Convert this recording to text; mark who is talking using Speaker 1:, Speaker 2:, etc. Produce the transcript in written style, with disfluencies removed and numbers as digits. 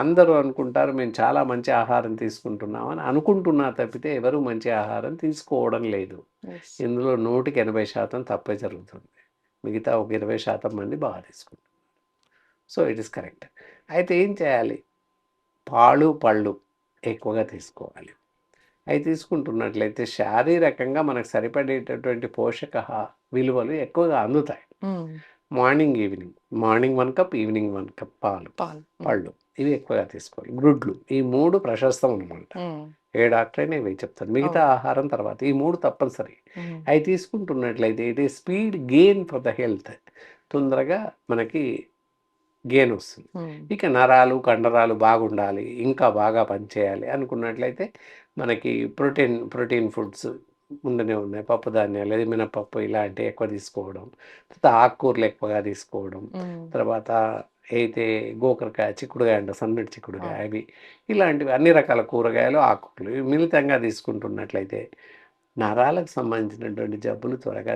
Speaker 1: అందరూ అనుకుంటారు మేము చాలా మంచి ఆహారం తీసుకుంటున్నామని అనుకుంటున్నారు తప్పితే ఎవరు మంచి ఆహారం తీసుకోవడం లేదు.
Speaker 2: యెస్.
Speaker 1: ఇందులో 100కి 80% తప్పే జరుగుతుంది. మిగతా ఒక 20% మంది బాగా తీసుకుంటారు. So, it is correct. అయితే ఏం చేయాలి? పాలు, పళ్ళు ఎక్కువగా తీసుకోవాలి. అయి తీసుకుంటున్నట్లయితే శారీరకంగా మనకు సరిపడేటటువంటి విలువలు ఎక్కువగా అందుతాయి.
Speaker 2: హ్మ్.
Speaker 1: Morning, evening. Morning 1 cup, evening 1 cup పాలు,
Speaker 2: పాలు. హ్మ్.
Speaker 1: పళ్ళు ఇవి ఎక్కువగా తీసుకోవాలి. గుడ్లు ఈ 3 ప్రశస్తం అనమాట.
Speaker 2: హ్మ్.
Speaker 1: ఏ డాక్టర్ అయినా ఇవే చెప్తారు. మిగతా
Speaker 2: అవును.
Speaker 1: ఆహారం తర్వాత. ఈ 3 తప్పనిసరి.
Speaker 2: హ్మ్.
Speaker 1: అయి తీసుకుంటున్నట్లయితే it is speed gain for the health. తొందరగా మనకి గెయిన్ వస్తుంది.
Speaker 2: హ్మ్.
Speaker 1: ఇక నరాలు, కండరాలు బాగుండాలి, ఇంకా బాగా పనిచేయాలి అనుకున్నట్లయితే మనకి ప్రోటీన్ ఫుడ్స్ ఉండనే ఉన్నాయి. పప్పు ధాన్యాలు, అది మినపప్పు ఇలాంటివి ఎక్కువ తీసుకోవడం. తర్వాత ఆకుకూరలు ఎక్కువగా తీసుకోవడం.
Speaker 2: హ్మ్.
Speaker 1: తర్వాత అయితే గోకరకాయ, చిక్కుడుకాయ అంటారు, సన్నటి చిక్కుడుకాయ
Speaker 2: అవును.
Speaker 1: అవి ఇలాంటివి అన్ని రకాల కూరగాయలు, ఆకుకూరలు ఇవి మిళితంగా తీసుకుంటున్నట్లయితే నరాలకు సంబంధించినటువంటి జబ్బులు త్వరగా